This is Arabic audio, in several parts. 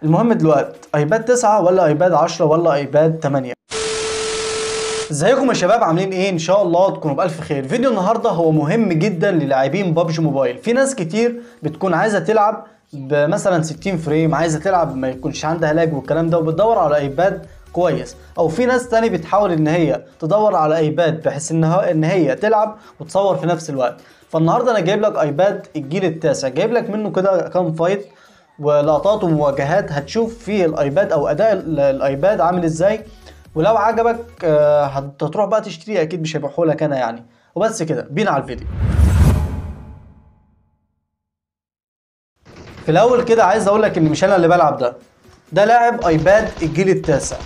المهم دلوقتي ايباد 9 ولا ايباد 10 ولا ايباد 8؟ ازيكم يا شباب، عاملين ايه؟ ان شاء الله تكونوا بالف خير. فيديو النهارده هو مهم جدا للاعبين ببجي موبايل. في ناس كتير بتكون عايزه تلعب بمثلا 60 فريم، عايزه تلعب ما يكونش عندها لاج والكلام ده، وبتدور على ايباد كويس. او في ناس تاني بتحاول ان هي تدور على ايباد بحيث ان هي تلعب وتصور في نفس الوقت. فالنهارده انا جايب لك ايباد الجيل التاسع، جايب لك منه كده كام فايت ولقطات ومواجهات هتشوف فيه الايباد او اداء الايباد عامل ازاي. ولو عجبك هتروح بقى تشتريه، اكيد مش هيبيعه لك انا يعني. وبس كده، بينا على الفيديو. في الاول كده عايز اقول لك ان مش انا اللي بلعب، ده لاعب ايباد الجيل التاسع،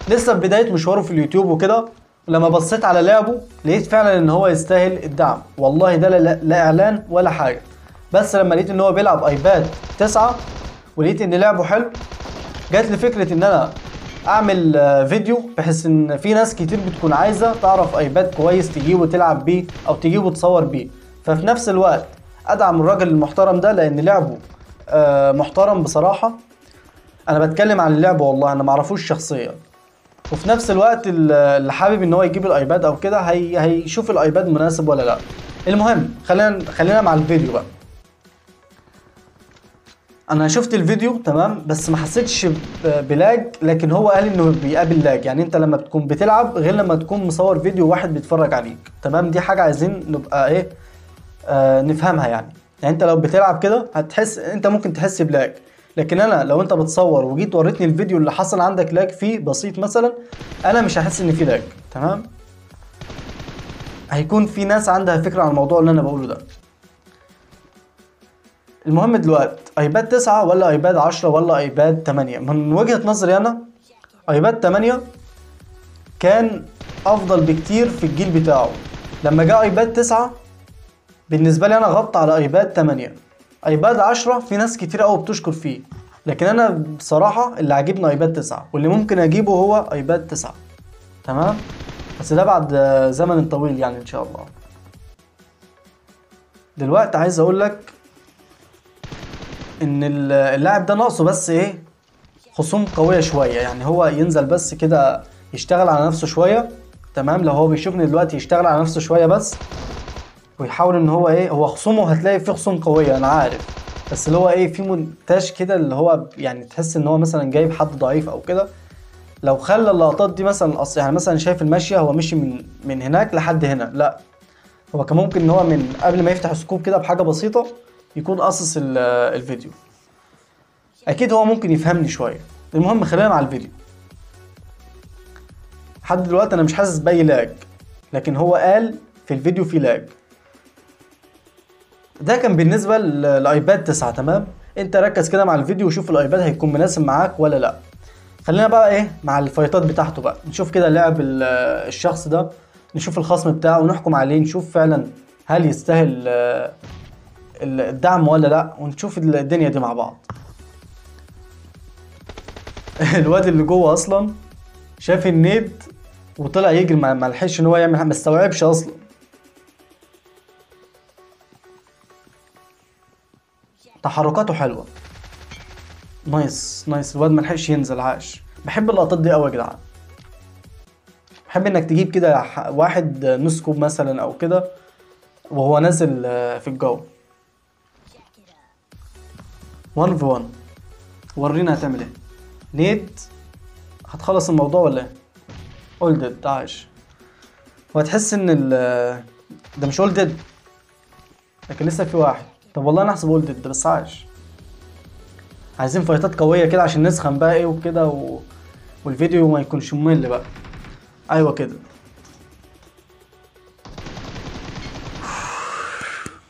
لسه في بدايه مشواره في اليوتيوب وكده. لما بصيت على لعبه لقيت فعلا ان هو يستاهل الدعم، والله ده لا اعلان ولا حاجه. بس لما لقيت ان هو بيلعب ايباد 9 ولقيت ان لعبه حلو، جات لي فكره ان انا اعمل فيديو بحيث ان في ناس كتير بتكون عايزه تعرف ايباد كويس تجيبه تلعب بيه او تجيبه تصور بيه. ففي نفس الوقت ادعم الراجل المحترم ده لان لعبه محترم بصراحه. انا بتكلم عن اللعبه، والله انا معرفوش شخصيا. وفي نفس الوقت اللي حابب ان هو يجيب الايباد او كده هيشوف الايباد مناسب ولا لا. المهم خلينا مع الفيديو بقى. انا شفت الفيديو تمام، بس ما حسيتش بلاج، لكن هو قال انه بيقابل لاج. يعني انت لما بتكون بتلعب غير لما تكون مصور فيديو واحد بيتفرج عليك، تمام؟ دي حاجه عايزين نبقى ايه، نفهمها يعني انت لو بتلعب كده هتحس، انت ممكن تحس بلاج، لكن انا لو انت بتصور وجيت وريتني الفيديو اللي حصل عندك لاج فيه بسيط مثلا، انا مش هحس ان في لاج، تمام؟ هيكون في ناس عندها فكره عن الموضوع اللي انا بقوله ده. المهم دلوقتي ايباد 9 ولا ايباد 10 ولا ايباد 8؟ من وجهة نظري انا ايباد 8 كان افضل بكتير في الجيل بتاعه. لما جاء ايباد 9 بالنسبة لي انا غطى على ايباد 8. ايباد 10 في ناس كتير قوي بتشكر فيه، لكن انا بصراحة اللي عاجبني ايباد 9 واللي ممكن اجيبه هو ايباد 9، تمام؟ بس ده بعد زمن طويل يعني ان شاء الله. دلوقتي عايز اقول لك ان اللاعب ده ناقصه بس ايه، خصوم قوية شوية. يعني هو ينزل بس كده يشتغل على نفسه شوية، تمام؟ لو هو بيشوفني دلوقتي يشتغل على نفسه شوية بس، ويحاول ان هو ايه، هو خصومه هتلاقي فيه خصوم قوية انا عارف، بس اللي هو ايه، في مونتاج كده اللي هو يعني تحس ان هو مثلا جايب حد ضعيف او كده. لو خلى اللقطات دي مثلا يعني مثلا شايف الماشية، هو مشي من هناك لحد هنا، لا هو كان ممكن ان هو من قبل ما يفتح سكوب كده بحاجة بسيطة يكون قصص الفيديو. اكيد هو ممكن يفهمني شوية. المهم خلينا مع الفيديو. لحد دلوقتي انا مش حاسس باي لاج، لكن هو قال في الفيديو في لاج. ده كان بالنسبة للايباد 9، تمام؟ انت ركز كده مع الفيديو وشوف الايباد هيكون مناسب معاك ولا لا. خلينا بقى ايه مع الفايتات بتاعته بقى، نشوف كده لعب الشخص ده، نشوف الخصم بتاعه ونحكم عليه، نشوف فعلا هل يستاهل الدعم ولا لا، ونشوف الدنيا دي مع بعض. الواد اللي جوه اصلا شاف النيد وطلع يجري، ما لحقش ان هو يعمل، ما استوعبش اصلا. تحركاته حلوه، نايس نايس. الواد ما لحقش ينزل، عاش. بحب اللقطات دي قوي يا جدعان. بحب انك تجيب كده واحد نص كوب مثلا او كده وهو نازل في الجو 1 في 1. ورينا هتعمل ايه. نيد هتخلص الموضوع ولا ايه؟ اولدد، عاش. وهتحس ان ده مش اولدد، لكن لسه في واحد. طب والله انا احسب اولدد ده، بس عاش. عايزين فايتات قويه كده عشان نسخن بقى ايه وكده والفيديو ما يكونش ممل بقى. ايوه كده.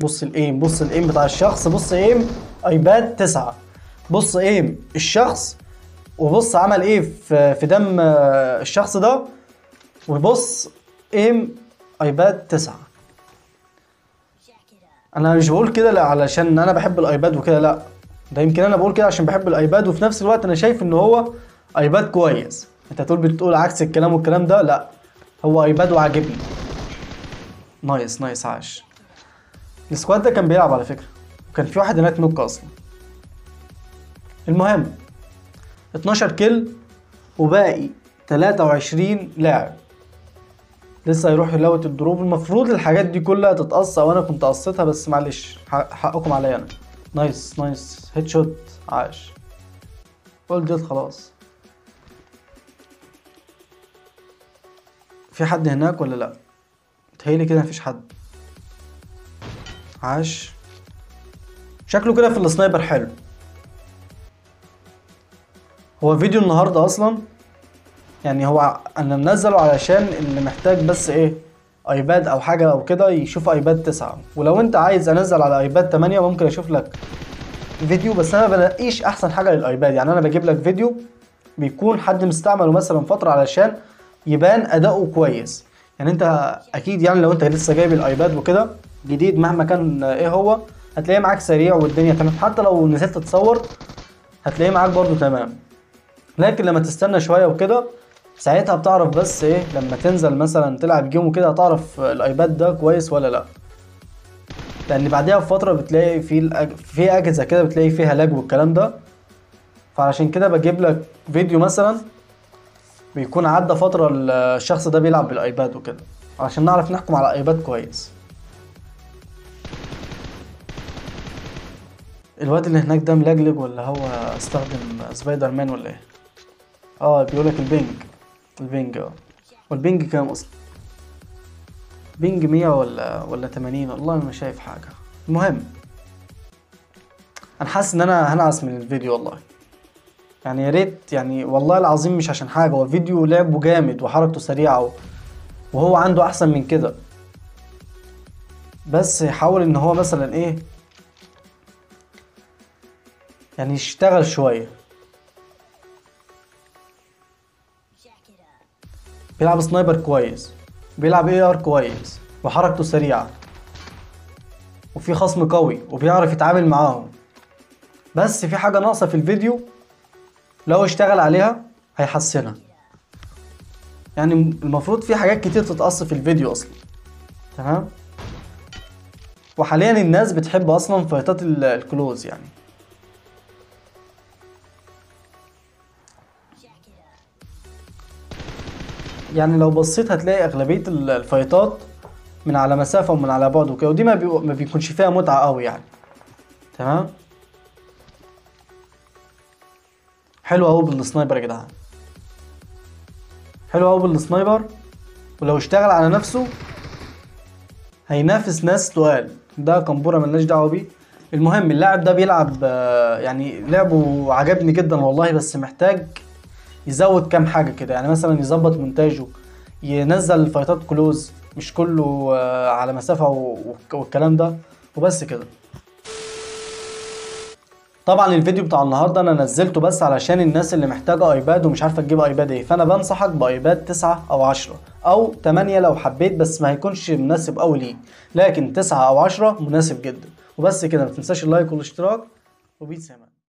بص الايم، بص الايم بتاع الشخص، بص ايم ايباد 9، بص ايم الشخص، وبص عمل ايه في دم الشخص ده، وبص ايم ايباد 9. انا مش بقول كده لا علشان انا بحب الايباد وكده، لا ده يمكن انا بقول كده عشان بحب الايباد، وفي نفس الوقت انا شايف ان هو ايباد كويس. انت بتقول عكس الكلام والكلام ده، لا هو ايباد وعاجبني. نايس نايس، عاش. السكواد ده كان بيلعب على فكرة، وكان في واحد هناك نوك اصلا. المهم 12 كيل وباقي 23 لاعب لسه هيروح يلوت الدروب. المفروض الحاجات دي كلها تتقص، او انا كنت قصيتها بس معلش حقكم عليا انا. نايس نايس هيد شوت، عاش. قول ديت خلاص. في حد هناك ولا لا؟ متهيألي كده مفيش حد. عاش. شكله كده في السنايبر حلو. هو فيديو النهارده اصلا يعني هو انا منزله علشان اللي محتاج بس ايه ايباد او حاجه او كده يشوف ايباد 9. ولو انت عايز انزل على ايباد 8 ممكن اشوف لك فيديو، بس انا بنقيش احسن حاجه للايباد. يعني انا بجيب لك فيديو بيكون حد مستعمله مثلا فتره علشان يبان اداؤه كويس. يعني انت اكيد يعني لو انت لسه جايب الايباد وكده جديد مهما كان ايه هو هتلاقيه معاك سريع والدنيا تمام، حتى لو نزلت تصور هتلاقيه معاك برضو تمام. لكن لما تستنى شويه وكده ساعتها بتعرف بس ايه لما تنزل مثلا تلعب جيم وكده هتعرف الايباد ده كويس ولا لا. لان بعدها بفتره بتلاقي في اجهزه كده بتلاقي فيها لاج والكلام ده. فعشان كده بجيب لك فيديو مثلا بيكون عدى فتره الشخص ده بيلعب بالايباد وكده عشان نعرف نحكم على ايباد كويس. الواد اللي هناك ده ملجلج ولا هو استخدم سبايدر مان ولا ايه؟ بيقولك البينج والبينج كام اصلا؟ بينج 100 ولا 80؟ والله ما شايف حاجه. المهم انا حاسس ان انا هنعس من الفيديو والله. يعني يا ريت، يعني والله العظيم مش عشان حاجه، هو فيديو لعبه جامد وحركته سريعه وهو عنده احسن من كده، بس يحاول ان هو مثلا ايه يعني يشتغل شويه. بيلعب سنايبر كويس، بيلعب اي ار كويس، وحركته سريعه، وفي خصم قوي وبيعرف يتعامل معاهم. بس في حاجه ناقصه في الفيديو، لو اشتغل عليها هيحسنها. يعني المفروض في حاجات كتير تتقص في الفيديو اصلا. تمام. وحاليا الناس بتحب اصلا فايتات الكلوز. يعني لو بصيت هتلاقي اغلبيه الفايتات من على مسافه ومن على بعد وكده، ودي ما بيكونش فيها متعه قوي يعني. تمام. حلو قوي بالسنايبر يا جدعان، حلو قوي بالسنايبر. ولو اشتغل على نفسه هينافس ناس تقال. ده قنبوره ملناش دعوه بيه. المهم اللاعب ده بيلعب يعني لعبه عجبني جدا والله، بس محتاج يزود كام حاجه كده. يعني مثلا يظبط مونتاجه، ينزل فايتات كلوز مش كله على مسافه والكلام ده وبس كده. طبعا الفيديو بتاع النهارده انا نزلته بس علشان الناس اللي محتاجه ايباد ومش عارفه تجيب ايباد ايه، فانا بنصحك بايباد 9 او 10 او 8 لو حبيت، بس ما هيكونش مناسب قوي ليك. لكن 9 او 10 مناسب جدا. وبس كده، ما تنساش اللايك والاشتراك وبيس.